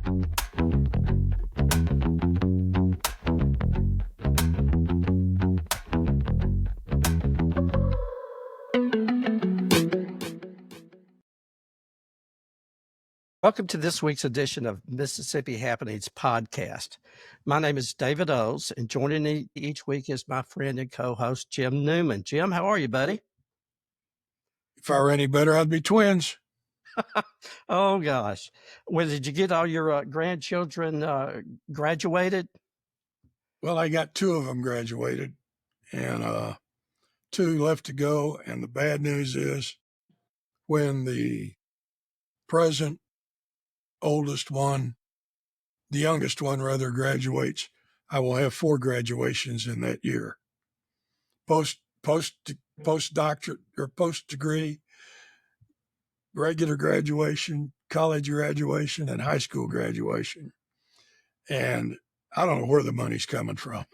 Welcome to this week's edition of Mississippi Happenings podcast. My name is David Owes, and joining me each week is my friend and co-host, Jim Newman. Jim, how are you, buddy? If I were any better, I'd be twins. Oh, gosh. Well, did you get all your grandchildren graduated? Well, I got two of them graduated and two left to go. And the bad news is when the present oldest one, the youngest one rather, graduates, I will have 4 graduations in that year. Postdoctorate or post-degree, regular graduation, college graduation, and high school graduation. And I don't know where the money's coming from.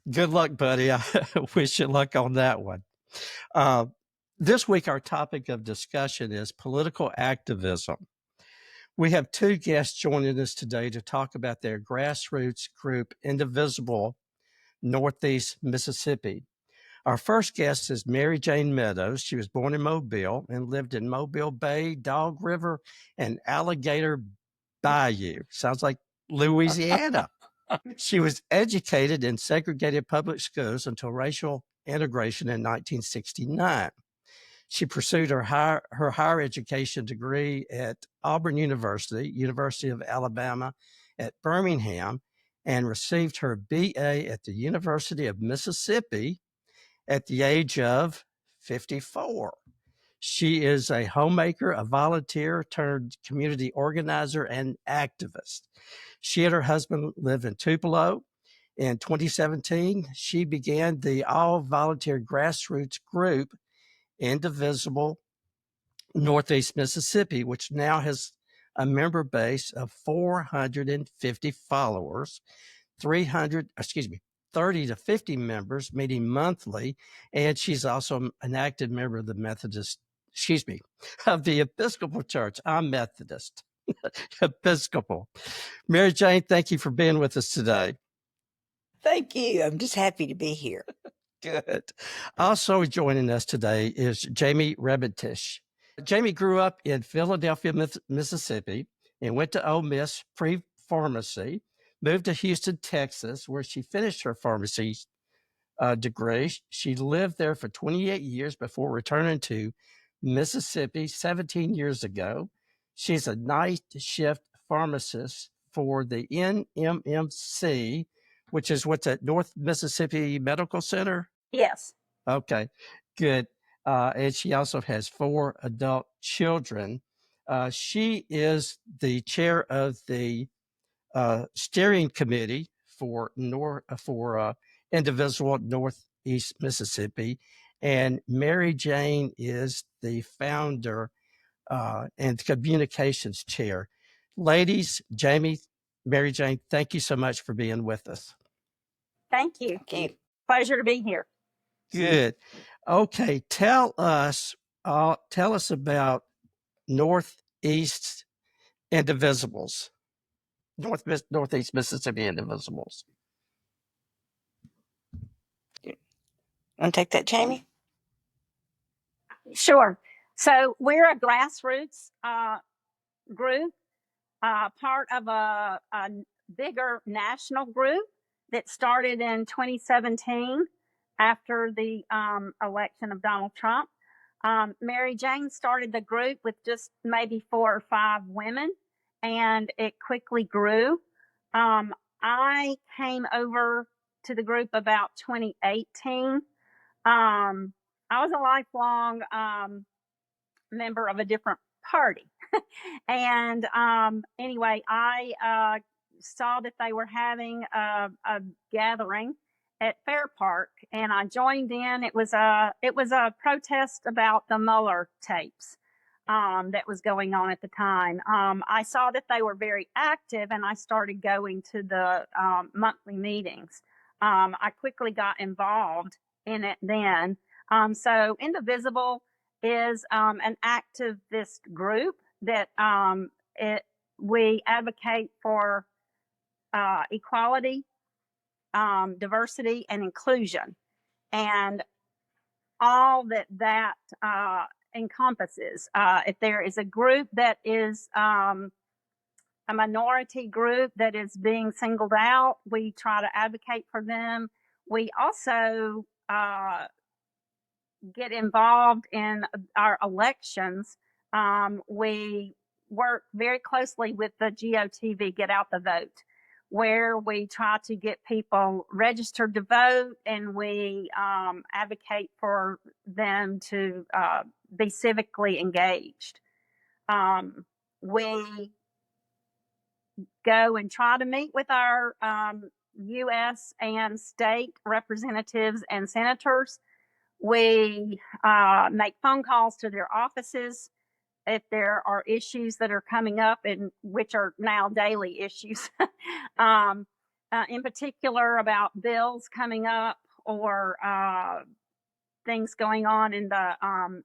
Good luck, buddy. I wish you luck on that one. This week, our topic of discussion is political activism. We have 2 guests joining us today to talk about their grassroots group, Indivisible Northeast Mississippi. Our first guest is Mary Jane Meadows. She was born in Mobile and lived in Mobile Bay, Dog River, and Alligator Bayou. Sounds like Louisiana. She was educated in segregated public schools until racial integration in 1969. She pursued her higher education degree at Auburn University, University of Alabama at Birmingham, and received her BA at the University of Mississippi at the age of 54. She is a homemaker, a volunteer turned community organizer, and activist. She and her husband live in Tupelo. In 2017, she began the all-volunteer grassroots group, Indivisible Northeast Mississippi, which now has a member base of 450 followers, 30 to 50 members meeting monthly, and she's also an active member of the of the Episcopal Church. I'm Methodist, Episcopal. Mary Jane, thank you for being with us today. Thank you. I'm just happy to be here. Good. Also joining us today is Jamie Rebentisch. Jamie grew up in Philadelphia, Mississippi, and went to Ole Miss pre-pharmacy, moved to Houston, Texas, where she finished her pharmacy degree. She lived there for 28 years before returning to Mississippi 17 years ago. She's a night shift pharmacist for the NMMC, which is what's at North Mississippi Medical Center? Yes. Okay, good. And she also has 4 adult children. She is the chair of the steering committee for Indivisible Northeast Mississippi, and Mary Jane is the founder and communications chair. Ladies, Jamie, Mary Jane, thank you so much for being with us. Thank you. Thank you. Pleasure to be here. Good. Okay, tell us about Northeast Indivisibles, Northeast Mississippi Indivisibles. Want to take that, Jamie? Sure. So we're a grassroots group, part of a bigger national group that started in 2017 after the election of Donald Trump. Mary Jane started the group with just maybe 4 or 5 women, and it quickly grew. I came over to the group about 2018. I was a lifelong member of a different party. And anyway, I saw that they were having a gathering at Fair Park, and I joined in. It was a protest about the Mueller tapes that was going on at the time. I saw that they were very active, and I started going to the monthly meetings. I quickly got involved in it then. So Indivisible is an activist group that we advocate for equality, diversity, and inclusion, and all that encompasses. If there is a group that is a minority group that is being singled out, we try to advocate for them. We also get involved in our elections. We work very closely with the GOTV, Get Out the Vote, where we try to get people registered to vote, and we advocate for them to be civically engaged. We go and try to meet with our U.S. and state representatives and senators. We make phone calls to their offices if there are issues that are coming up, and which are now daily issues, in particular about bills coming up or things going on in the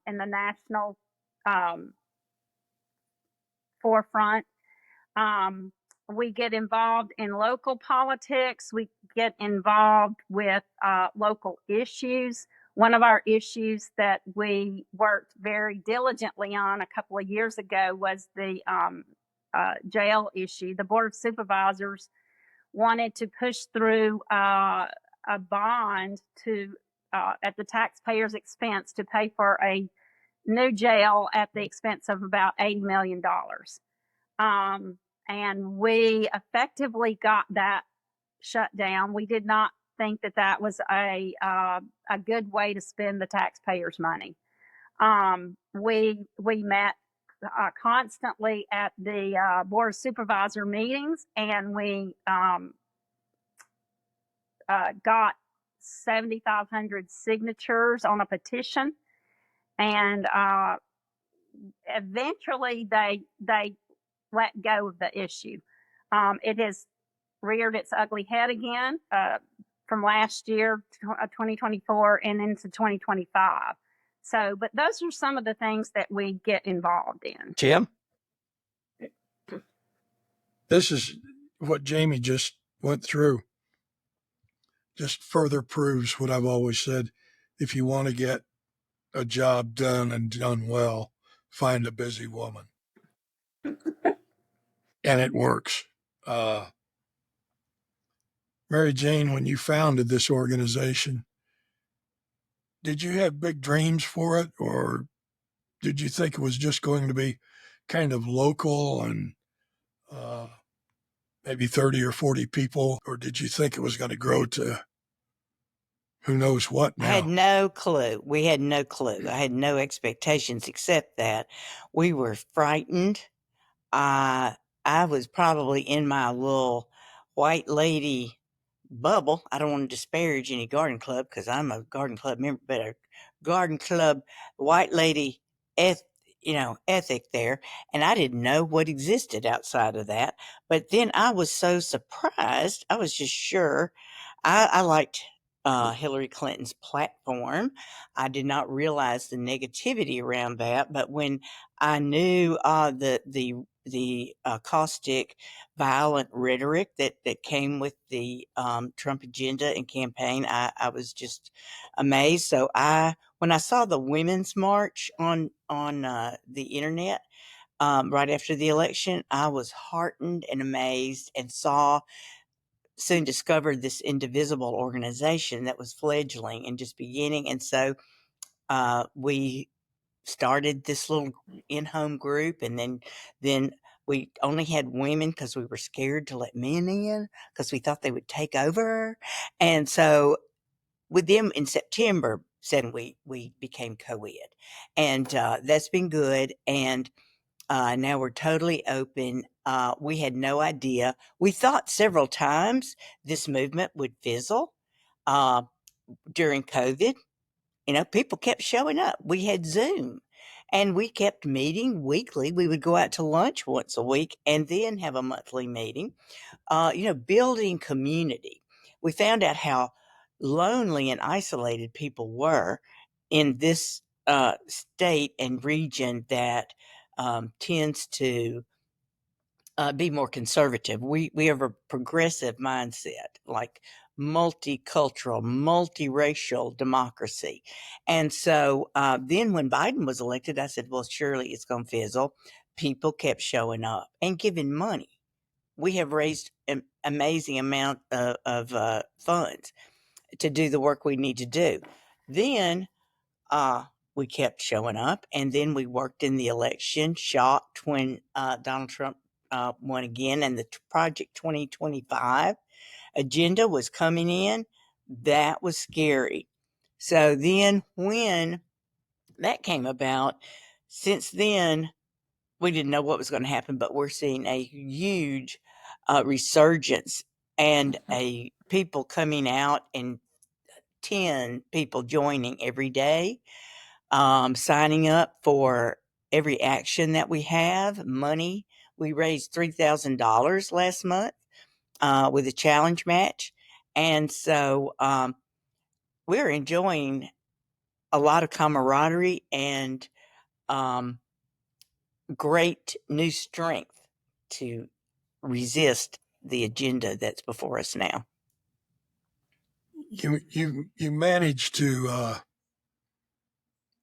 national forefront. We get involved in local politics. We get involved with local issues. One of our issues that we worked very diligently on a couple of years ago was the jail issue. The Board of Supervisors wanted to push through a bond to at the taxpayer's expense to pay for a new jail at the expense of about $80 million. And we effectively got that shut down. We did not think that was a good way to spend the taxpayers' money. We met constantly at the Board of Supervisor meetings, and we got 7,500 signatures on a petition, and eventually they let go of the issue. It has reared its ugly head again from last year, 2024, and into 2025. So, but those are some of the things that we get involved in. Jim? This is what Jamie just went through. Just further proves what I've always said. If you want to get a job done and done well, find a busy woman. And it works. Mary Jane, when you founded this organization, did you have big dreams for it, or did you think it was just going to be kind of local and maybe 30 or 40 people, or did you think it was going to grow to who knows what now? I had no clue. We had no clue. I had no expectations except that we were frightened. I was probably in my little white lady bubble. I don't want to disparage any garden club because I'm a garden club member, but a garden club white lady ethic there, and I didn't know what existed outside of that. But then I was so surprised. I was just sure. I liked Hillary Clinton's platform. I did not realize the negativity around that, but when I knew the caustic, violent rhetoric that came with the Trump agenda and campaign, I was just amazed. So when I saw the Women's March on the internet right after the election, I was heartened and amazed, and soon discovered this Indivisible organization that was fledgling and just beginning. And so we started this little in-home group, and then we only had women because we were scared to let men in because we thought they would take over. And so with them in September, we became co-ed, and that's been good. And now we're totally open. We had no idea. We thought several times this movement would fizzle during COVID. People kept showing up. We had Zoom, and we kept meeting weekly. We would go out to lunch once a week and then have a monthly meeting, building community. We found out how lonely and isolated people were in this state and region, that tends to be more conservative. We have a progressive mindset, like multicultural, multiracial democracy. And so then when Biden was elected, I said, well, surely it's going to fizzle. People kept showing up and giving money. We have raised an amazing amount of funds to do the work we need to do. Then we kept showing up, and then we worked in the election, shocked when Donald Trump won again, and the Project 2025 agenda was coming in. That was scary. So then when that came about, since then, we didn't know what was going to happen, but we're seeing a huge resurgence and a people coming out, and 10 people joining every day, signing up for every action that we have. Money, we raised $3,000 last month with a challenge match. And so we're enjoying a lot of camaraderie and great new strength to resist the agenda that's before us now. You managed to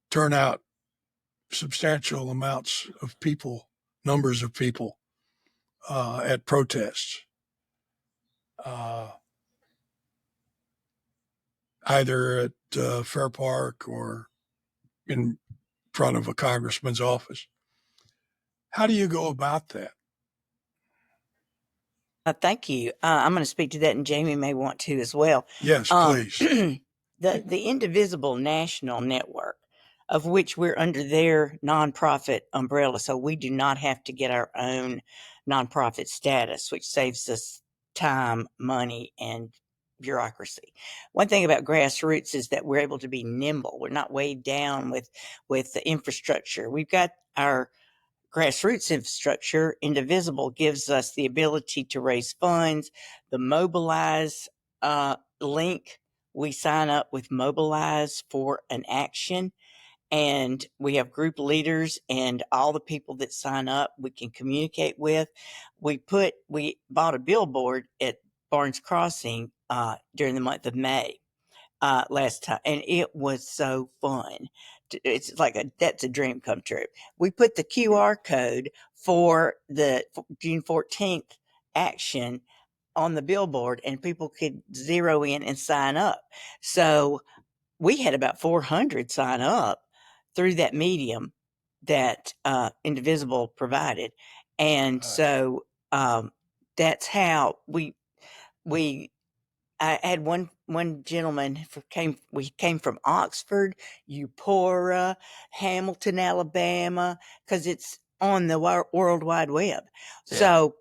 turn out substantial amounts of people, numbers of people at protests, either at Fair Park or in front of a congressman's office. How do you go about that? Thank you. I'm going to speak to that, and Jamie may want to as well. Yes, please. The Indivisible National Network, of which we're under their nonprofit umbrella, so we do not have to get our own nonprofit status, which saves us time, money, and bureaucracy. One thing about Grassroots is that we're able to be nimble. We're not weighed down with the infrastructure. We've got our Grassroots infrastructure. Indivisible gives us the ability to raise funds. The Mobilize link, we sign up with Mobilize for an action, and we have group leaders and all the people that sign up we can communicate with. We bought a billboard at Barnes Crossing during the month of May last time, and it was so fun. It's like that's a dream come true. We put the QR code for the June 14th action on the billboard, and people could zero in and sign up. So we had about 400 sign up through that medium that Indivisible provided, and so that's how we I had one gentleman we came from Oxford, Eupora, Hamilton, Alabama, because it's on the World Wide Web. Yeah. So,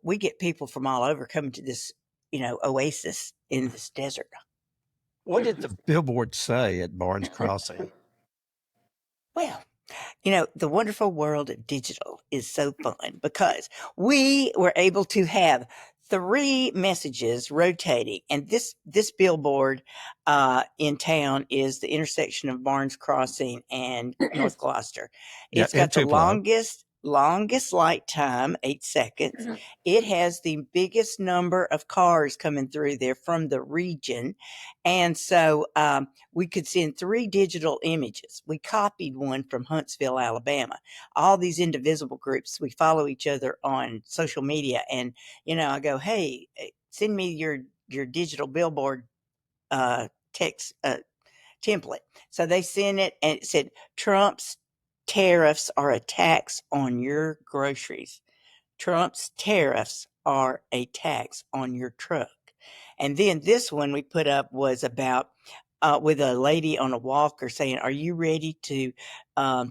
we get people from all over coming to this, oasis in this desert. What did the billboard say at Barnes Crossing? Well, the wonderful world of digital is so fun because we were able to have 3 messages rotating, and this billboard in town is the intersection of Barnes Crossing and North Gloucester. Yeah, It's got the Tupelo. longest light time, 8 seconds. It has the biggest number of cars coming through there from the region, and so we could send 3 digital images. We copied one from Huntsville, Alabama. All these Indivisible groups, we follow each other on social media, and I go, hey, send me your digital billboard text template. So they sent it, and it said, Trump's tariffs are a tax on your groceries. Trump's tariffs are a tax on your truck. And then this one we put up was about with a lady on a walker saying, are you ready to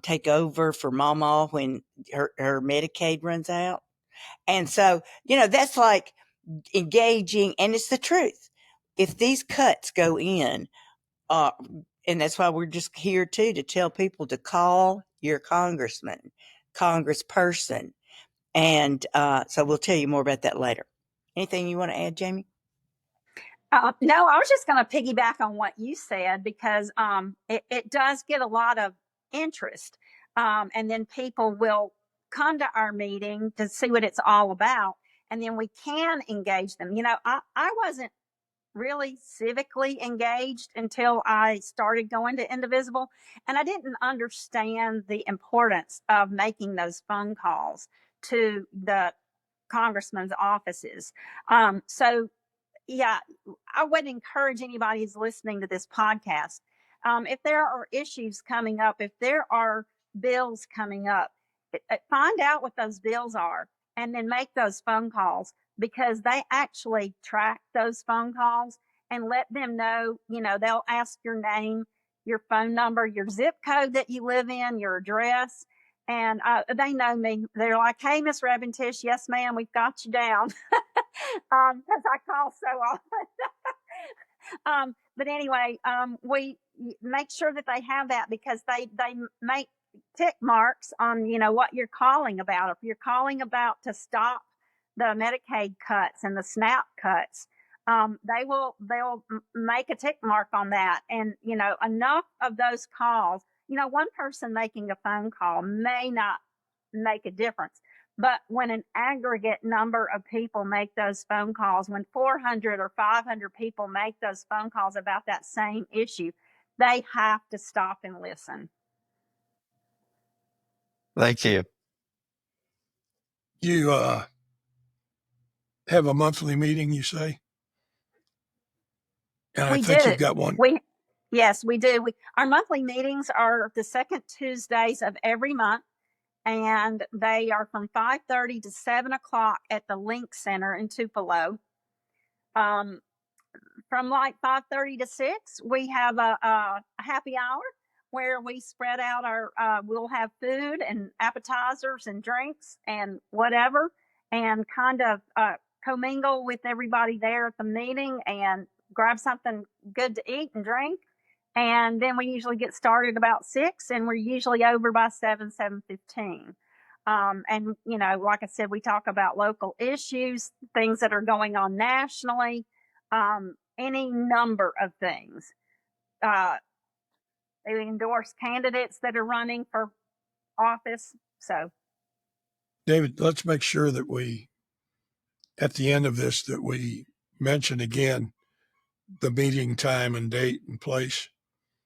take over for Mama when her Medicaid runs out? And so, that's like engaging, and it's the truth. If these cuts go in, and that's why we're just here too, to tell people to call your congressman, congressperson. And so we'll tell you more about that later. Anything you want to add, Jamie? No, I was just going to piggyback on what you said because it does get a lot of interest. And then people will come to our meeting to see what it's all about. And then we can engage them. I wasn't really civically engaged until I started going to Indivisible, and I didn't understand the importance of making those phone calls to the congressman's offices. So yeah, I would encourage anybody who's listening to this podcast, if there are issues coming up, if there are bills coming up, find out what those bills are and then make those phone calls, because they actually track those phone calls and let them know. They'll ask your name, your phone number, your zip code that you live in, your address. And they know me. They're like, "Hey, Miss Rebentisch, yes, ma'am, we've got you down." Because I call so often. But anyway, we make sure that they have that, because they make tick marks on what you're calling about. If you're calling about to stop the Medicaid cuts and the SNAP cuts, they'll make a tick mark on that. And enough of those calls. One person making a phone call may not make a difference. But when an aggregate number of people make those phone calls, when 400 or 500 people make those phone calls about that same issue, they have to stop and listen. Thank you. You have a monthly meeting, you say? And I think you've got one. Yes, we do. Our monthly meetings are the second Tuesdays of every month, and they are from 5:30 to 7 o'clock at the Link Center in Tupelo. From like 5:30 to 6, we have a happy hour where we spread out we'll have food and appetizers and drinks and whatever, and kind of commingle with everybody there at the meeting and grab something good to eat and drink. And then we usually get started about 6, and we're usually over by 7:15. And like I said, we talk about local issues, things that are going on nationally, any number of things. They endorse candidates that are running for office. So, David, let's make sure that we, at the end of this, that we mention again the meeting time and date and place.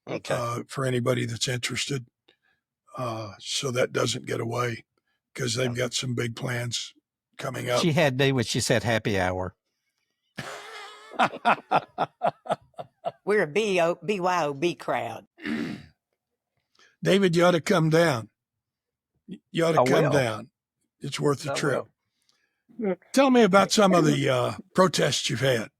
Okay. For anybody that's interested, so that doesn't get away, because they've got some big plans coming up. She had me when she said happy hour. We're a BYOB crowd. David, you ought to come down. You ought to I come will. down. It's worth the I trip. will. Tell me about some of the protests you've had.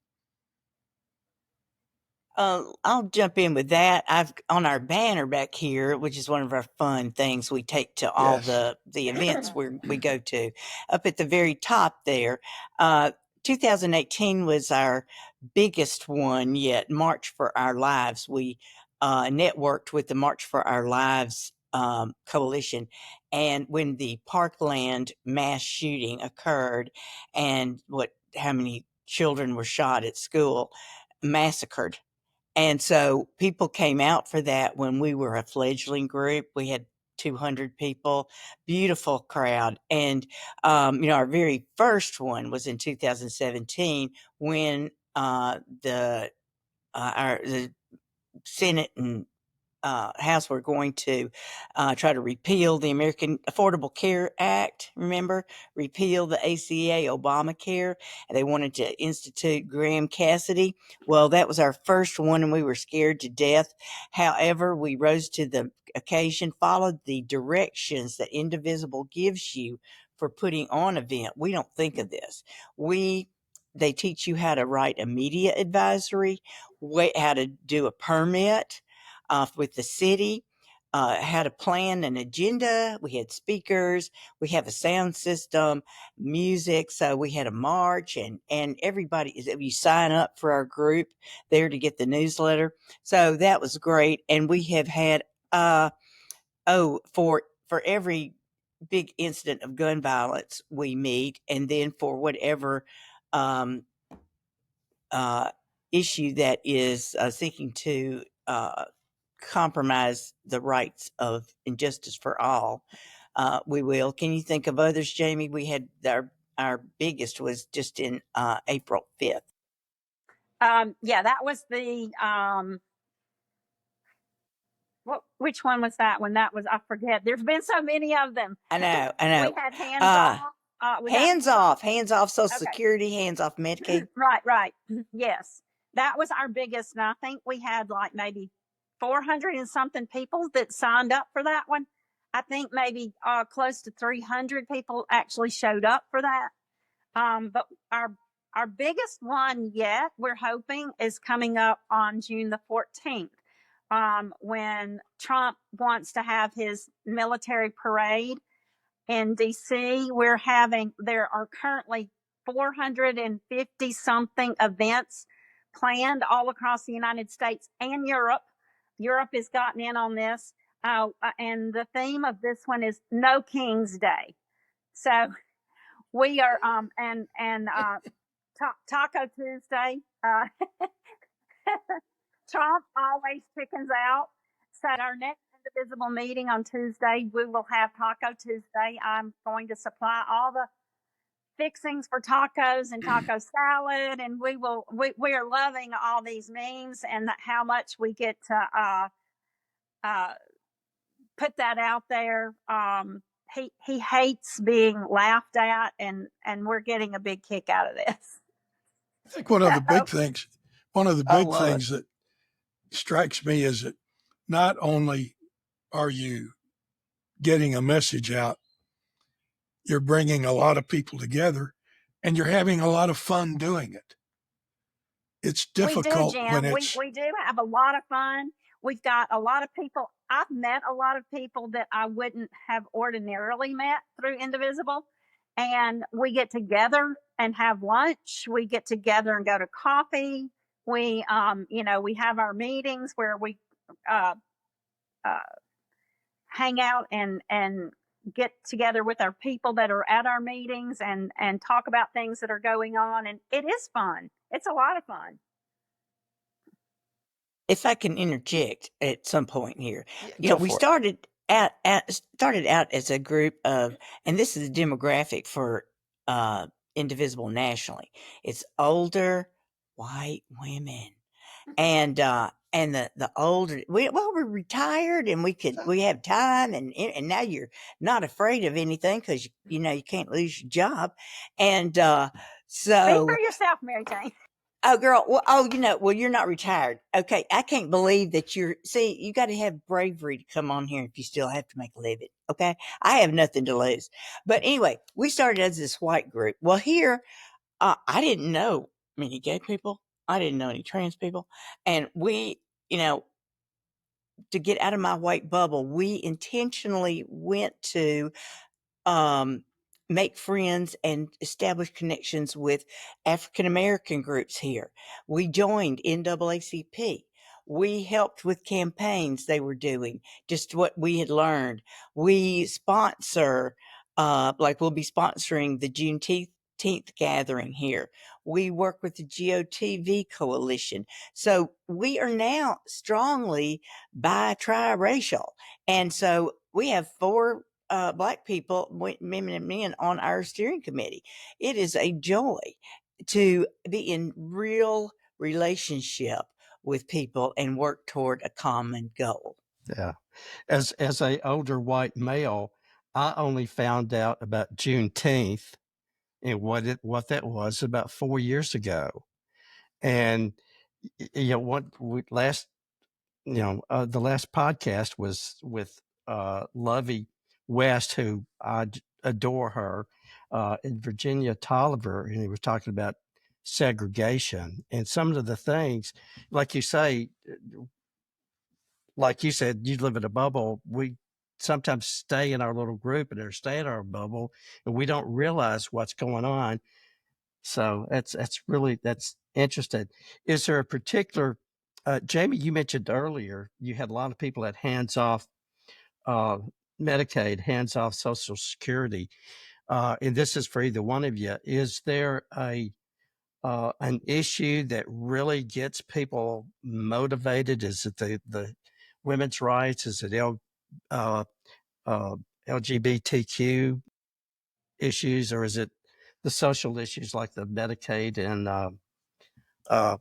I'll jump in with that. I've on our banner back here, which is one of our fun things we take to all Yes. the events we go to. Up at the very top there, 2018 was our biggest one yet. March for Our Lives. We networked with the March for Our Lives coalition, and when the Parkland mass shooting occurred, and how many children were shot at school, massacred. And so people came out for that when we were a fledgling group. We had 200 people, beautiful crowd. And, our very first one was in 2017 when the Senate and House were going to try to repeal the American Affordable Care Act. Remember, repeal the ACA, Obamacare, and they wanted to institute Graham Cassidy. Well, that was our first one, and we were scared to death. However, we rose to the occasion, followed the directions that Indivisible gives you for putting on an event. We don't think of this. They teach you how to write a media advisory, how to do a permit with the city, had a plan, an agenda. We had speakers. We have a sound system, music. So we had a march, and everybody, you sign up for our group there to get the newsletter. So that was great. And we have had, for every big incident of gun violence, we meet. And then for whatever issue that is seeking to compromise the rights of injustice for all, we will. Can you think of others, Jamie? We had our biggest was just in April 5th. Yeah, that was the which one was that one? That was, I forget. There's been so many of them. I know. We had hands off. Hands off Social Okay. Security, hands off Medicaid. Right. Yes. That was our biggest. And I think we had like maybe 400 and something people that signed up for that one. I think maybe close to 300 people actually showed up for that. But our biggest one yet, we're hoping, is coming up on June the 14th, when Trump wants to have his military parade in DC. There are currently 450 something events planned all across the United States and Europe. Europe has gotten in on this. And the theme of this one is No King's Day. So we are, Taco Tuesday. Trump always chickens out. So at our next Indivisible meeting on Tuesday, we will have Taco Tuesday. I'm going to supply all the fixings for tacos and taco salad, and we are loving all these memes and how much we get to put that out there. He hates being laughed at, and we're getting a big kick out of this. I think one of the big things that strikes me is that not only are you getting a message out, you're bringing a lot of people together, and you're having a lot of fun doing it. It's difficult when it's... We do have a lot of fun. We've got a lot of people. I've met a lot of people that I wouldn't have ordinarily met through Indivisible. And we get together and have lunch. We get together and go to coffee. We, we have our meetings where we hang out and get together with our people that are at our meetings and talk about things that are going on. And it is fun. It's a lot of fun. If I can interject at some point here, we started out as a group of, and this is the demographic for Indivisible nationally. It's older white women, and the older we're retired and we have time, and now you're not afraid of anything because you can't lose your job, and so speak for yourself, Mary Jane. Oh, girl. Well, you're not retired. Okay. I can't believe that you got to have bravery to come on here if you still have to make a living. Okay. I have nothing to lose. But anyway, we started as this white group. Well, here, I didn't know many gay people. I didn't know any trans people. And we, to get out of my white bubble, we intentionally went to, make friends and establish connections with African American groups here. We joined NAACP. We helped with campaigns they were doing, just what we had learned. We sponsor, we'll be sponsoring the Juneteenth gathering here. We work with the GOTV coalition. So we are now strongly triracial. And so we have 4 Black people, women and men on our steering committee. It is a joy to be in real relationship with people and work toward a common goal. Yeah. As a older white male, I only found out about Juneteenth and what that was about 4 years ago. And the last podcast was with Lovey West, who I adore her, and Virginia Tolliver, and he was talking about segregation and some of the things, like you said, you live in a bubble. We sometimes stay in our little group and stay in our bubble, and we don't realize what's going on. So that's interesting. Is there a particular, Jamie, you mentioned earlier, you had a lot of people at hands off Medicaid, hands off Social Security, and this is for either one of you. Is there an issue that really gets people motivated? Is it women's rights? Is it uh, LGBTQ issues, or is it the social issues like the Medicaid and uh,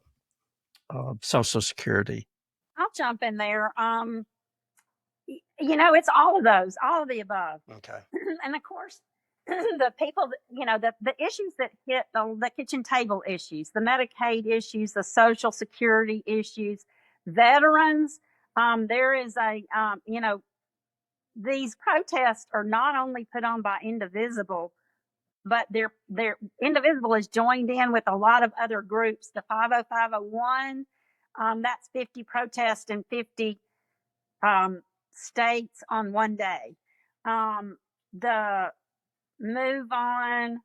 Social Security? I'll jump in there. It's all of those, all of the above. Okay. And of course, the people, the issues that hit the kitchen table issues, the Medicaid issues, the Social Security issues, veterans. There is these protests are not only put on by Indivisible, but they're Indivisible is joined in with a lot of other groups. The 50501, that's 50 protests in 50 states on one day. The Move On,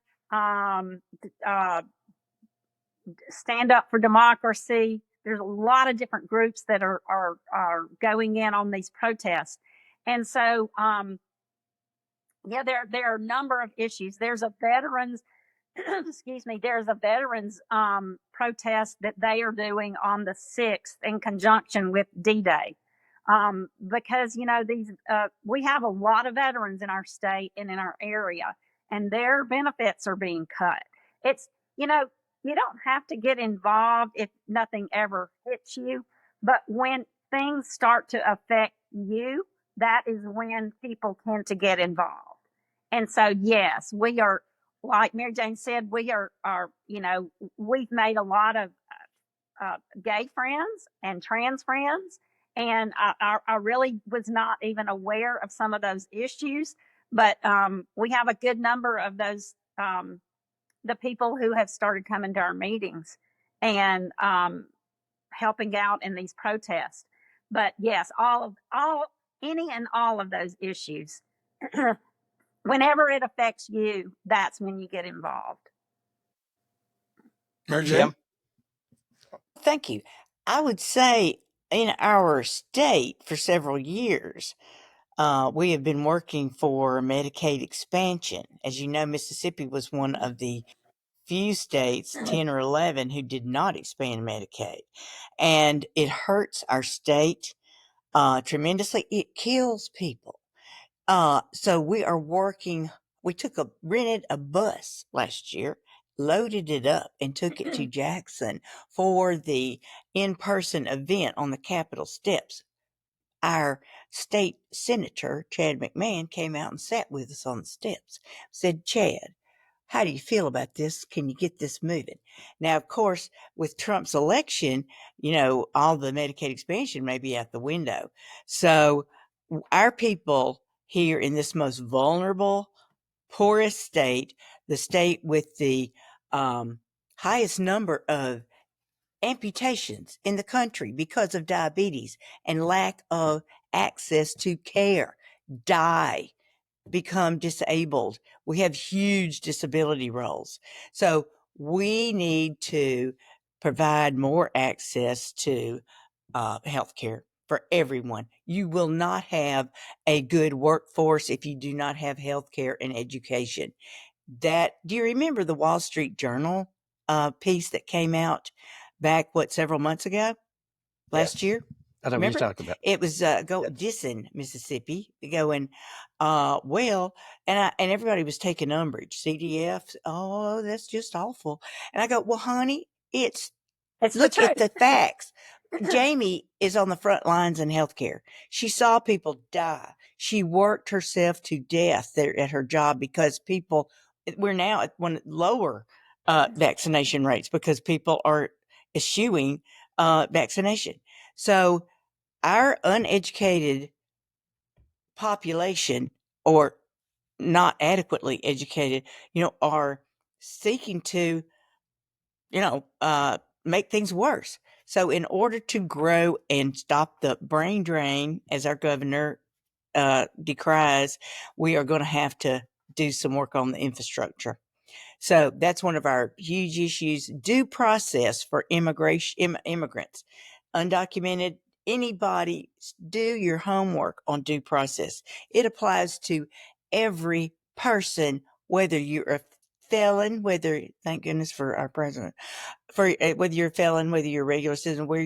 Stand Up for Democracy. There's a lot of different groups that are going in on these protests, and so there are a number of issues. There's a veterans excuse me, there's a veterans protest that they are doing on the 6th in conjunction with D-Day. Because, we have a lot of veterans in our state and in our area, and their benefits are being cut. It's, you don't have to get involved if nothing ever hits you, but when things start to affect you, that is when people tend to get involved. And so, yes, we are, like Mary Jane said, we are we've made a lot of gay friends and trans friends. And I really was not even aware of some of those issues, but we have a good number of those, the people who have started coming to our meetings and helping out in these protests. But yes, any and all of those issues. Whenever it affects you, that's when you get involved. Mary Jane? Thank you. I would say in our state for several years, we have been working for Medicaid expansion. As you know, Mississippi was one of the few states, 10 or 11, who did not expand Medicaid. And it hurts our state tremendously. It kills people. So we are working. We rented a bus last year, loaded it up, and took it to Jackson for the in-person event on the Capitol steps. Our state senator, Chad McMahon, came out and sat with us on the steps. Said, Chad, how do you feel about this? Can you get this moving? Now, of course, with Trump's election, all the Medicaid expansion may be out the window. So our people here in this most vulnerable, poorest state, the state with the highest number of amputations in the country because of diabetes and lack of access to care, become disabled. We have huge disability rolls. So we need to provide more access to health care for everyone. You will not have a good workforce if you do not have health care and education. Do you remember the Wall Street Journal piece that came out back, several months ago? Last year? I know what Remember? you're talking about. It was dissing Mississippi, going, and everybody was taking umbrage. CDF, oh, that's just awful. And I go, well, honey, look at the facts. Jamie is on the front lines in healthcare. She saw people die. She worked herself to death there at her job because we're now at one lower vaccination rates because people are eschewing vaccination. So our uneducated population, or not adequately educated, are seeking to, make things worse. So in order to grow and stop the brain drain, as our governor decries, we are going to have to do some work on the infrastructure. So that's one of our huge issues. Due process for immigrants, undocumented, anybody. Do your homework on due process. It applies to every person, whether you're a felon, thank goodness for our president, whether you're a felon, whether you're a regular citizen, whether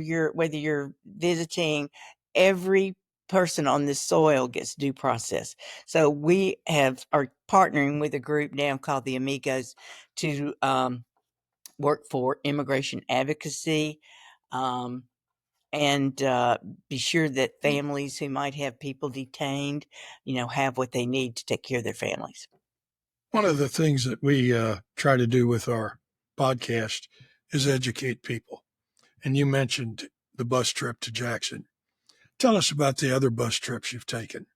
you're visiting. Every person on this soil gets due process. So we are partnering with a group now called the Amigos to work for immigration advocacy, and be sure that families who might have people detained, have what they need to take care of their families. One of the things that we try to do with our podcast is educate people. And you mentioned the bus trip to Jackson. Tell us about the other bus trips you've taken,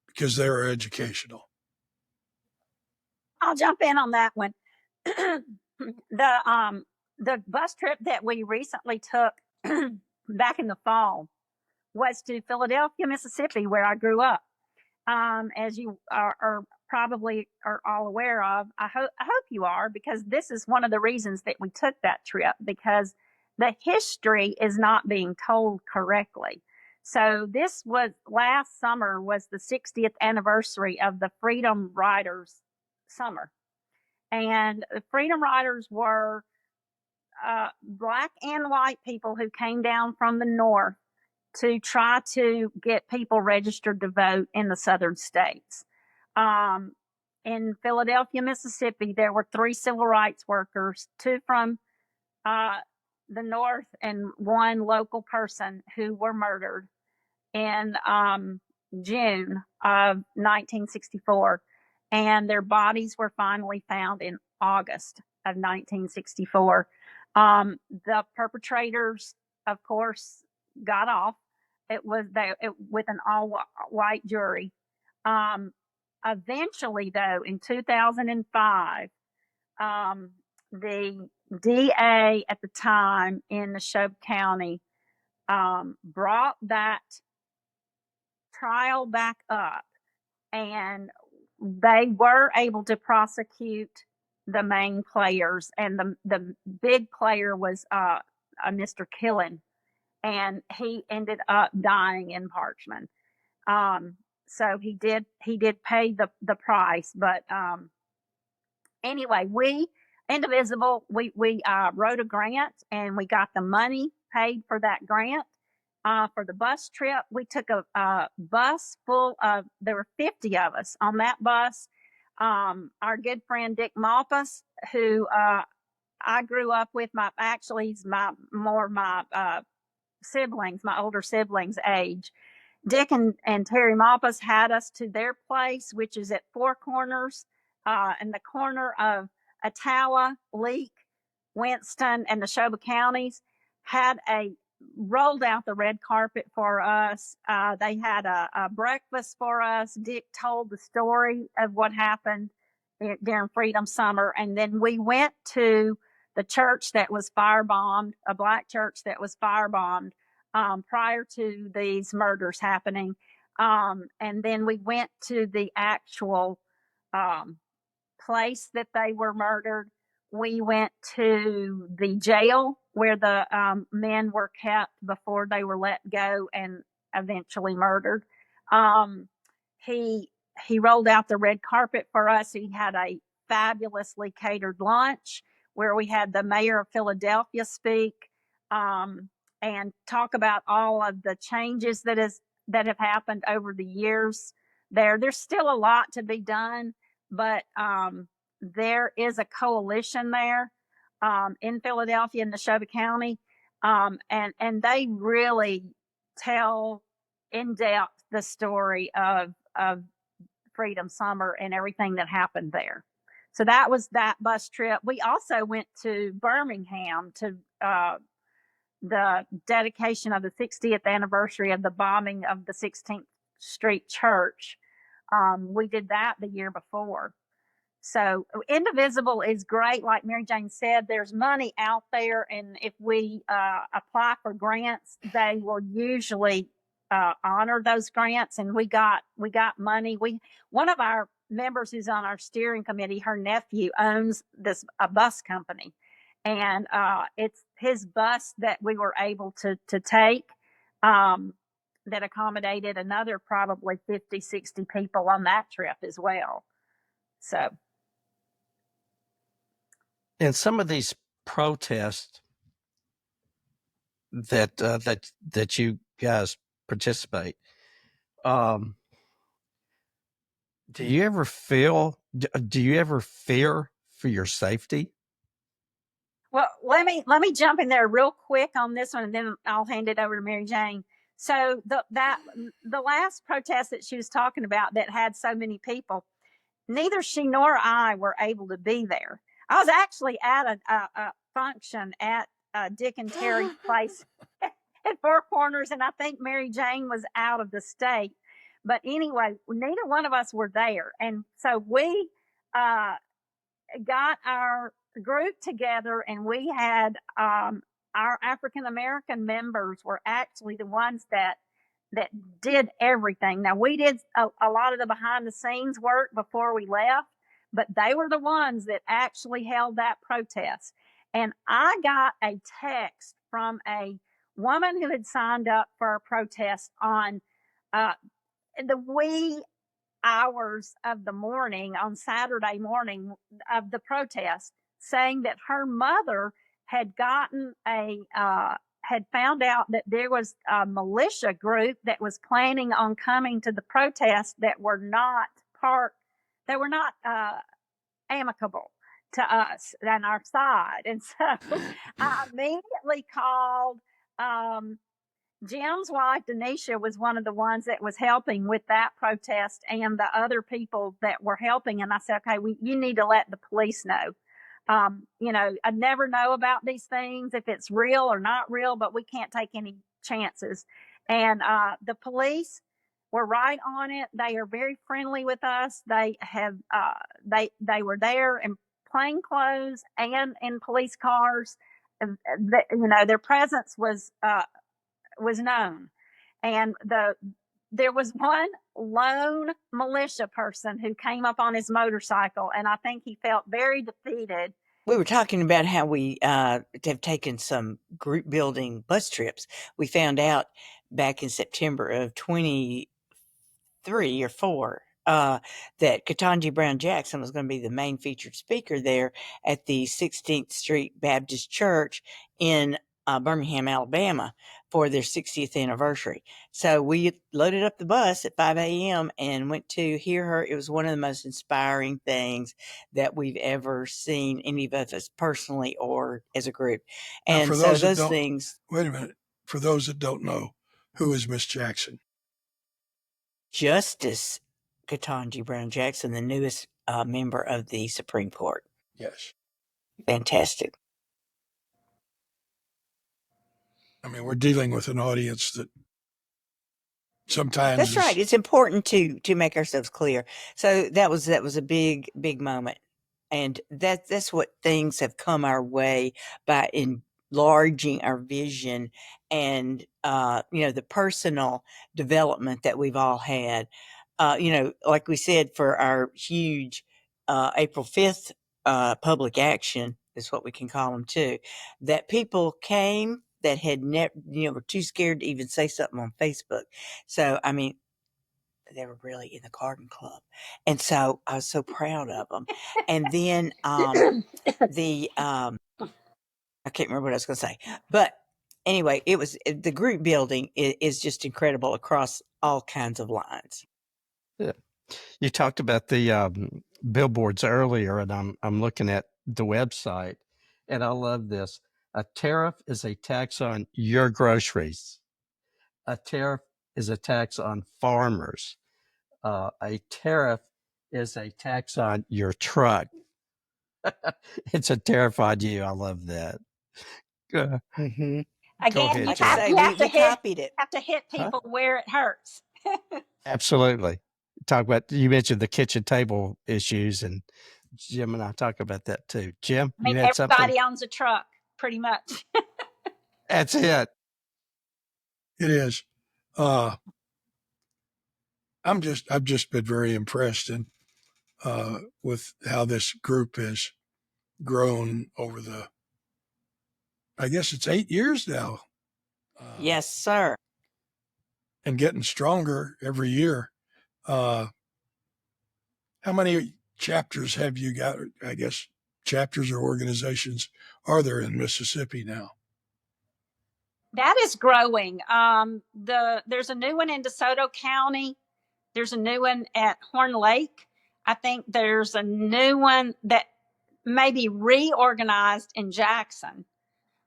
because they are educational. I'll jump in on that one. The bus trip that we recently took back in the fall was to Philadelphia, Mississippi, where I grew up. As you are probably are all aware of, I hope you are, because this is one of the reasons that we took that trip, because the history is not being told correctly. So this was last summer was the 60th anniversary of the Freedom Riders summer. And the Freedom Riders were black and white people who came down from the north to try to get people registered to vote in the southern states. In Philadelphia, Mississippi, there were 3 civil rights workers, 2 from the north and 1 local person who were murdered in June of 1964. And their bodies were finally found in August of 1964. The perpetrators, of course, got off. It was with an all-white jury. Eventually, though, in 2005, the DA at the time in Neshoba County brought that trial back up, and they were able to prosecute the main players, and the big player was Mr. Killen, and he ended up dying in Parchman. So he did pay the price, but anyway, we Indivisible, we wrote a grant, and we got the money paid for that grant. For the bus trip, we took a bus full of, there were 50 of us on that bus. Our good friend Dick Malpas, who I grew up with, he's my siblings, my older siblings' age. Dick and Terry Malpas had us to their place, which is at Four Corners, in the corner of Attala, Leake, Winston, and Neshoba counties. Rolled out the red carpet for us. They had a breakfast for us. Dick told the story of what happened during Freedom Summer, and then we went to the church that was firebombed, a black church that was firebombed prior to these murders happening. And then we went to the actual place that they were murdered. We went to the jail where the men were kept before they were let go and eventually murdered. He rolled out the red carpet for us. He had a fabulously catered lunch where we had the mayor of Philadelphia speak and talk about all of the changes that have happened over the years there. There's still a lot to be done, but there is a coalition there in Philadelphia and Neshoba County, and they really tell in depth the story of Freedom Summer and everything that happened there. So that was that bus trip. We also went to Birmingham to the dedication of the 60th anniversary of the bombing of the 16th Street Church. We did that the year before. So Indivisible is great. Like Mary Jane said, there's money out there, and if we apply for grants, they will usually honor those grants. And we got money. One of our members who's on our steering committee, her nephew owns a bus company, and it's his bus that we were able to take that accommodated another probably 50, 60 people on that trip as well. So. And some of these protests that you guys participate, Um, do you ever feel? Do you ever fear for your safety? Well, let me jump in there real quick on this one, and then I'll hand it over to Mary Jane. So the last protest that she was talking about that had so many people, neither she nor I were able to be there. I was actually at a function at Dick and Terry's place at Four Corners, and I think Mary Jane was out of the state. But anyway, neither one of us were there, and so we uh, got our group together, and we had our African American members were actually the ones that did everything. Now we did a lot of the behind the scenes work before we left, but they were the ones that actually held that protest. And I got a text from a woman who had signed up for a protest on uh, the wee hours of the morning on Saturday morning of the protest, saying that her mother had gotten had found out that there was a militia group that was planning on coming to the protest that were not amicable to us and our side. And so I immediately called Jim's wife, Denisha, was one of the ones that was helping with that protest and the other people that were helping. And I said, okay, you need to let the police know. I never know about these things, if it's real or not real, but we can't take any chances. And the police were right on it. They are very friendly with us. They have, they were there in plain clothes and in police cars. Their presence was known. And there was one lone militia person who came up on his motorcycle, and I think he felt very defeated. We were talking about how we have taken some group building bus trips. We found out back in September of 23 or 4 that Ketanji Brown Jackson was going to be the main featured speaker there at the 16th Street Baptist Church in Birmingham, Alabama, for their 60th anniversary. So we loaded up the bus at 5 a.m. and went to hear her. It was one of the most inspiring things that we've ever seen, any of us personally or as a group. And for so those things. Wait a minute. For those that don't know, who is Miss Jackson? Justice Ketanji Brown Jackson, the newest member of the Supreme Court. Yes. Fantastic. I mean, we're dealing with an audience that sometimes That's right. It's important to make ourselves clear. So that was a big moment, and that's what things have come our way by enlarging our vision and the personal development that we've all had. Like we said, for our huge April 5th public action, is what we can call them too, that people came that had never, were too scared to even say something on Facebook. So, I mean, they were really in the garden club. And so I was so proud of them. And then I can't remember what I was going to say, but anyway, the group building is just incredible across all kinds of lines. Yeah. You talked about the billboards earlier, and I'm looking at the website, and I love this. A tariff is a tax on your groceries. A tariff is a tax on farmers. A tariff is a tax on your truck. It's a tariff on you. I love that. Mm-hmm. Again, Like I say, we copied it. Have to hit people where it hurts. Absolutely. You mentioned the kitchen table issues, and Jim and I talk about that too. Jim, you had something? Everybody owns a truck, pretty much. That's it. It is. I've just been very impressed with how this group has grown over I guess it's 8 years now. Yes, sir. And getting stronger every year. How many chapters have you got? I guess chapters or organizations are there in Mississippi now? That is growing. There's a new one in DeSoto County. There's a new one at Horn Lake. I think there's a new one that may be reorganized in Jackson.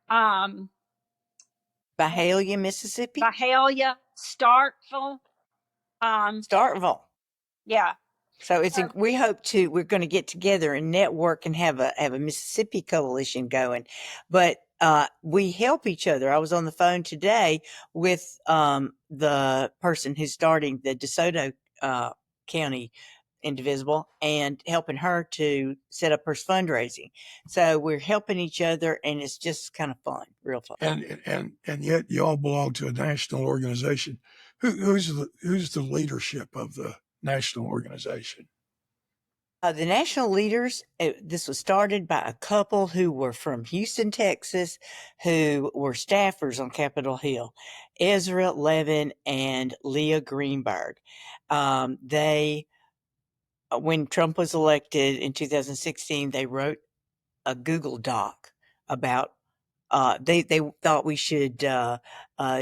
Byhalia, Mississippi? Byhalia, Starkville. Starkville. Yeah. So we're going to get together and network and have a Mississippi coalition going, but we help each other. I was on the phone today with the person who's starting the DeSoto County Indivisible and helping her to set up her fundraising. So we're helping each other, and it's just kind of fun, real fun. And yet you all belong to a national organization. Who's the leadership of the national organization? The national leaders, this was started by a couple who were from Houston, Texas, who were staffers on Capitol Hill, Ezra Levin and Leah Greenberg. When Trump was elected in 2016, they wrote a Google Doc about they thought we should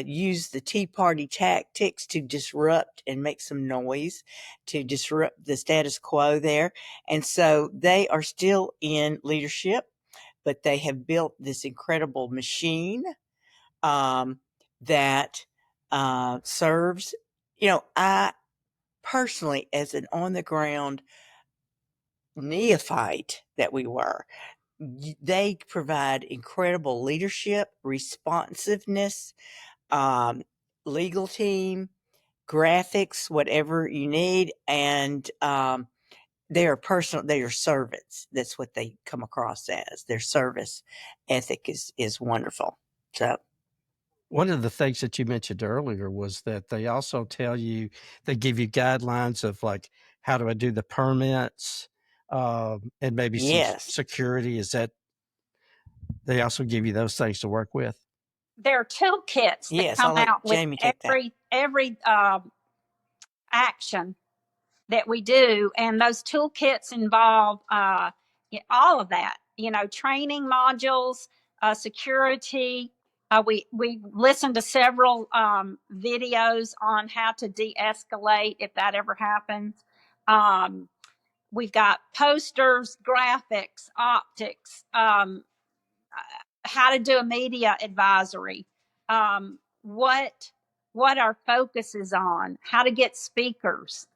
use the Tea Party tactics to disrupt and make some noise, to disrupt the status quo there. And so they are still in leadership, but they have built this incredible machine that serves, I personally, as an on-the-ground neophyte that we were, they provide incredible leadership, responsiveness, legal team, graphics, whatever you need, and they are servants. That's what they come across as. Their service ethic is wonderful. So one of the things that you mentioned earlier was that they also they give you guidelines of like, how do I do the permits, and maybe some security. Is that they also give you those things to work with? There are toolkits that come out with every action that we do, and those toolkits involve all of that. Training modules, security. We listened to several videos on how to de-escalate if that ever happens. We've got posters, graphics, optics, how to do a media advisory, what our focus is on, how to get speakers,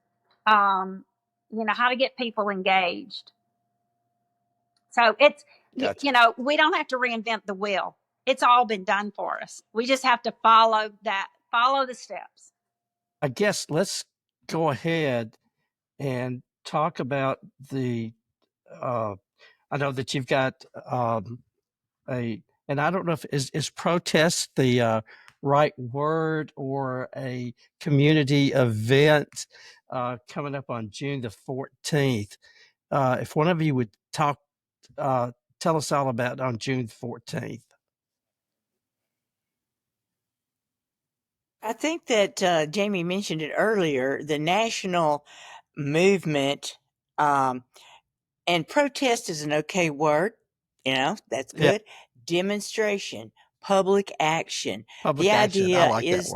how to get people engaged. So it's, we don't have to reinvent the wheel. It's all been done for us. We just have to follow the steps. I guess let's go ahead and talk about I know that you've got and I don't know if is protest the right word, or a community event coming up on June the 14th. If one of you would tell us all about on June 14th. I think that Jamie mentioned it earlier, the national movement, and protest is an okay word, that's good. Yeah. Demonstration, public action. The idea is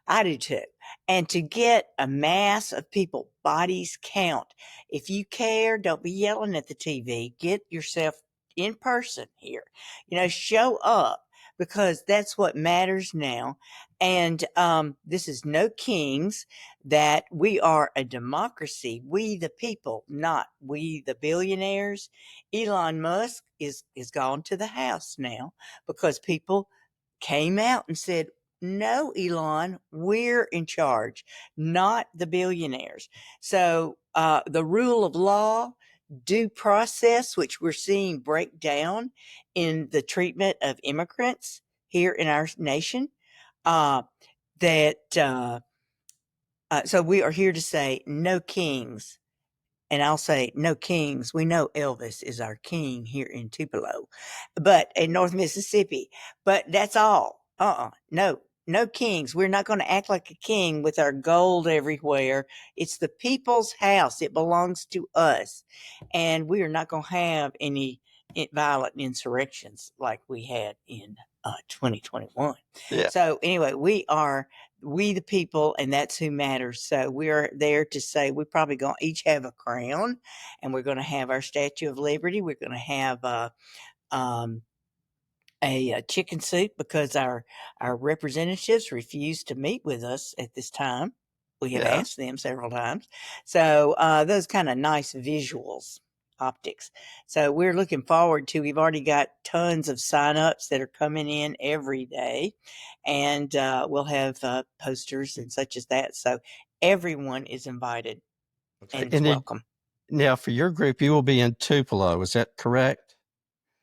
I do too. And to get a mass of people, bodies count. If you care, don't be yelling at the TV. Get yourself in person here. Show up, because that's what matters now. And this is no kings, that we are a democracy. We the people, not we the billionaires. Elon Musk is gone to the House now because people came out and said, no, Elon, we're in charge, not the billionaires. So the rule of law, due process, which we're seeing break down in the treatment of immigrants here in our nation, so we are here to say no kings. And I'll say no kings. We know Elvis is our king here in Tupelo, but in North Mississippi. But that's all. No kings. We're not going to act like a king with our gold everywhere. It's the people's house. It belongs to us. And we are not going to have any violent insurrections like we had in 2021. Yeah. So anyway, we the people, and that's who matters. So we're there to say we probably going to each have a crown, and we're going to have our Statue of Liberty. We're going to have a chicken soup because our representatives refused to meet with us at this time. We have Yeah. asked them several times. So those kind of nice visuals, optics. So we're looking forward to, we've already got tons of signups that are coming in every day. And we'll have posters and such as that. So everyone is invited and it's And then, welcome. now for your group, you will be in Tupelo. Is that correct?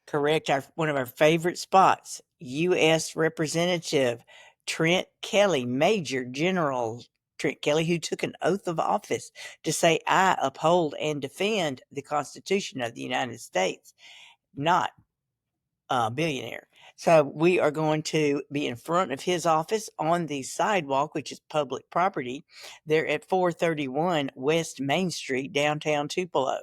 Correct. One of our favorite spots, U.S. Representative Trent Kelly, Major General Trent Kelly, who took an oath of office to say, I uphold and defend the Constitution of the United States, not a billionaire. So we are going to be in front of his office on the sidewalk, which is public property. They're at 431 West Main Street, downtown Tupelo.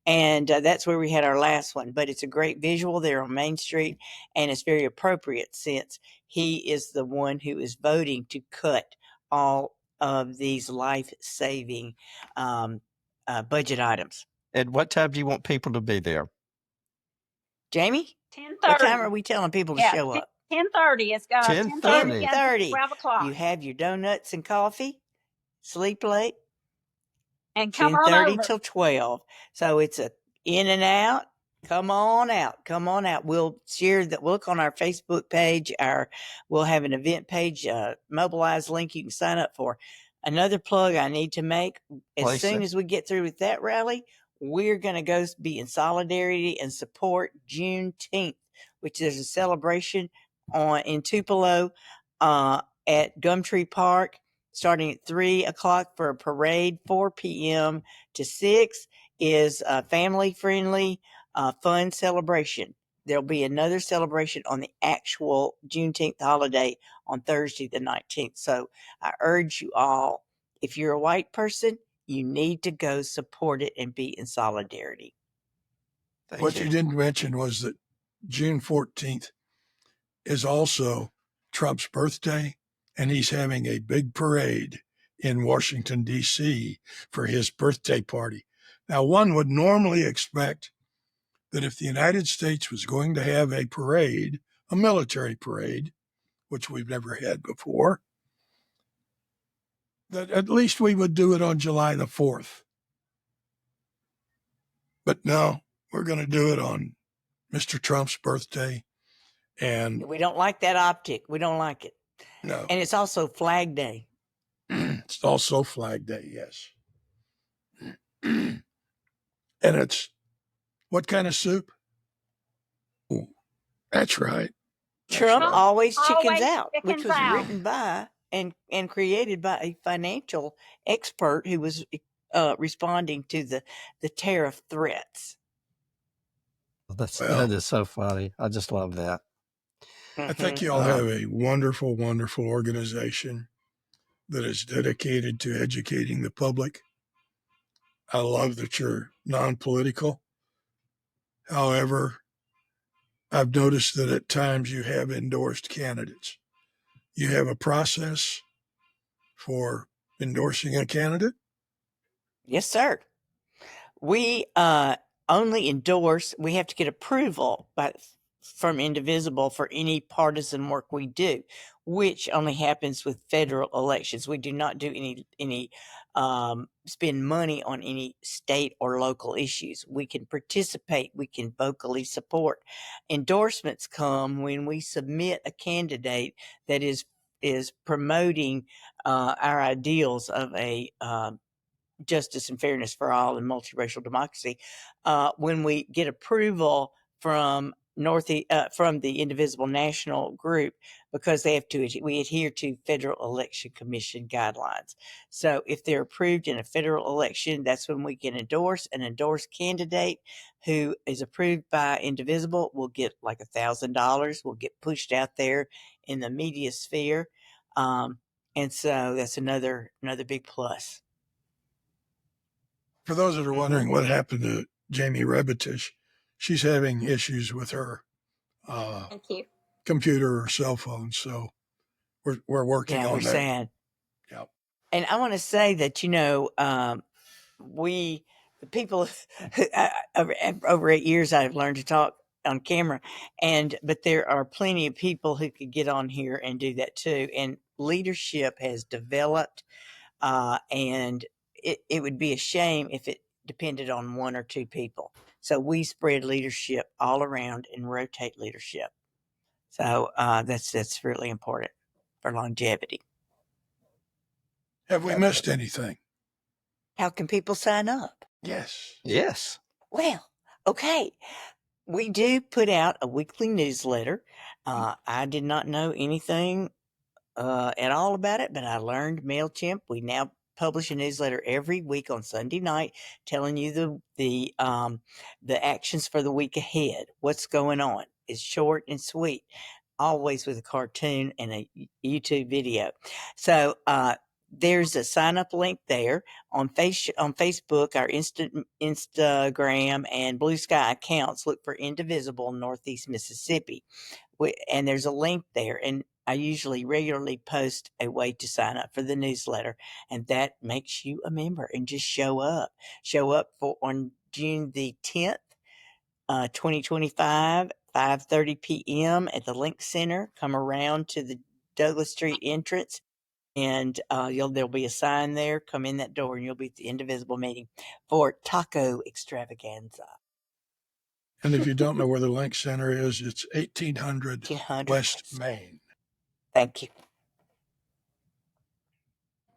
And that's where we had our last one. But it's a great visual there on Main Street, and it's very appropriate since he is the one who is voting to cut all of these life-saving budget items. And what time do you want people to be there? Jamie, 10:30. what time are we telling people to show up? 10:30. It's 10:30 10:30. against 10:30. 12 o'clock. You have your donuts and coffee, sleep late, And come on 10:30 over. till 12. So it's a in and out. Come on out. Come on out. We'll share that. Look on our Facebook page. We'll have an event page, Mobilize link you can sign up for. Another plug I need to make. As Please, soon sir. as we get through with that rally, we're going to go be in solidarity and support Juneteenth, which is a celebration in Tupelo at Gumtree Park, starting at 3 o'clock for a parade. 4 p.m. to 6 is a family-friendly, fun celebration. There'll be another celebration on the actual Juneteenth holiday on Thursday the 19th. So I urge you all, if you're a white person, you need to go support it and be in solidarity. Thank What you didn't mention was that June 14th is also Trump's birthday, and he's having a big parade in Washington, D.C. for his birthday party. Now, one would normally expect that if the United States was going to have a parade, a military parade, which we've never had before, that at least we would do it on July the 4th. But no, we're going to do it on Mr. Trump's birthday. And We don't like that optic. We don't like it. no, And it's also Flag Day. it's also Flag Day, yes. And it's what kind of soup? Ooh, that's right. That's Trump right. always chickens Always out, which chickens was out. written by and created by a financial expert who was responding to the tariff threats. That is so funny. I just love that. I think Mhm. you all have a wonderful, wonderful organization that is dedicated to educating the public. I love that you're non-political. However, I've noticed that at times you have endorsed candidates. You have a process for endorsing a candidate? Yes, sir. We only endorse. We have to get approval from Indivisible for any partisan work we do, which only happens with federal elections. We do not do any spend money on any state or local issues. We can participate. We can vocally support. Endorsements come when we submit a candidate that is promoting our ideals of a justice and fairness for all and multiracial democracy. When we get approval from from the Indivisible National Group, because we adhere to Federal Election Commission guidelines. So if they're approved in a federal election, that's when we can endorse. An endorsed candidate who is approved by Indivisible will get like $1,000. Will get pushed out there in the media sphere, and so that's another big plus. For those that are wondering what happened to Jamie Rebentisch, she's having issues with her Thank you. computer or cell phone. So we're working Yeah, on we're that. sad. Yep. And I want to say that, the people over 8 years, I've learned to talk on camera, but there are plenty of people who could get on here and do that too. And leadership has developed, and it would be a shame if it depended on one or two people. So we spread leadership all around and rotate leadership. So that's really important for longevity. Have we missed anything? How can people sign up? Yes. Yes. Well, okay. We do put out a weekly newsletter. I did not know anything at all about it, but I learned MailChimp. We now publish a newsletter every week on Sunday night, telling you the actions for the week ahead. What's going on? It's short and sweet, always with a cartoon and a YouTube video. So there's a sign up link there on Facebook. Our Instagram and Blue Sky accounts, look for Indivisible Northeast Mississippi, and there's a link there. And I usually regularly post a way to sign up for the newsletter, and that makes you a member. And just show up. Show up on June the 10th, 2025, 5:30 p.m. at the Link Center. Come around to the Douglas Street entrance, and there'll be a sign there. Come in that door, and you'll be at the Indivisible meeting for Taco Extravaganza. And if you don't know where the Link Center is, it's 1800 1800 West Main. Thank you.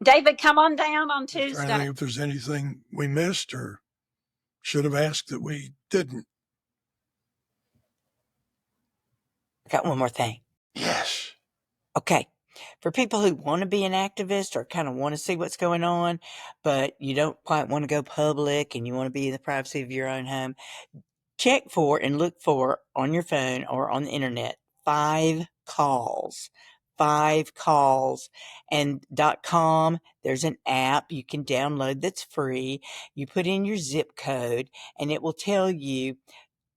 David, come on down on Just trying to Tuesday. think if there's anything we missed or should have asked that we didn't. I got one more thing. Yes. Okay. For people who want to be an activist or kind of want to see what's going on, but you don't quite want to go public and you want to be in the privacy of your own home, check for and look for on your phone or on the internet 5 calls. 5 calls and .com. There's an app you can download that's free. You put in your zip code and it will tell you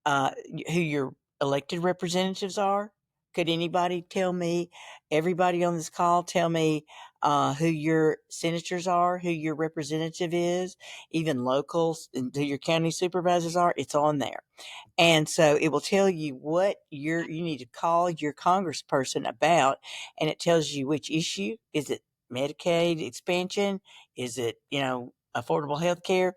who your elected representatives are. Could anybody tell me, everybody on this call, tell me who your senators are, who your representative is, even locals, and who your county supervisors are? It's on there. And so it will tell you what you need to call your congressperson about, and it tells you which issue. Is it Medicaid expansion? Is it, affordable health care?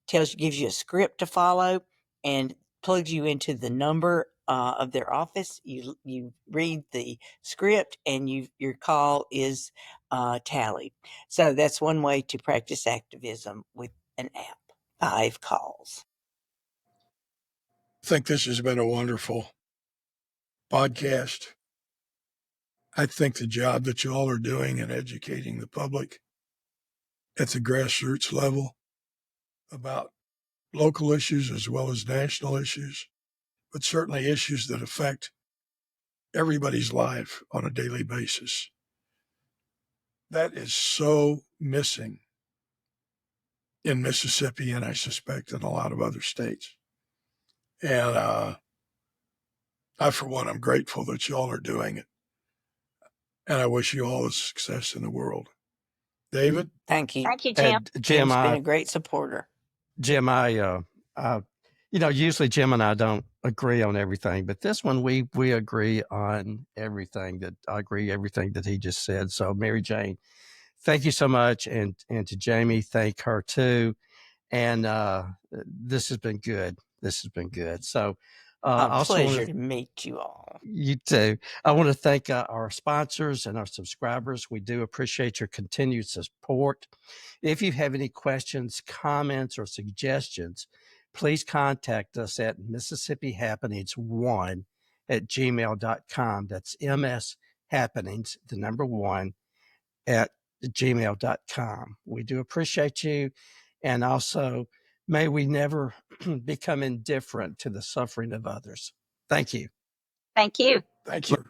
Gives you a script to follow and plugs you into the number of their office. You read the script and your call is tallied. So that's one way to practice activism with an app. 5 calls. I think this has been a wonderful podcast. I think the job that you all are doing in educating the public at the grassroots level about local issues as well as national issues, but certainly issues that affect everybody's life on a daily basis. That is so missing in Mississippi, and I suspect in a lot of other states. And I, for one, I'm grateful that you all are doing it. And I wish you all the success in the world. David? Thank you. Thank you, Jim. Jim, Jim's been a great supporter. Jim, usually Jim and I don't agree on everything, but this one we agree on everything. I agree everything that he just said. So Mary Jane, thank you so much, and to Jamie, thank her too. And this has been good. So A pleasure to meet you all. You too. I want to thank our sponsors and our subscribers. We do appreciate your continued support. If you have any questions, comments, or suggestions, please contact us at MississippiHappenings1@gmail.com. That's MSHappenings, the number 1, at gmail.com. We do appreciate you. And also, may we never become indifferent to the suffering of others. Thank you. Thank you. Thank you.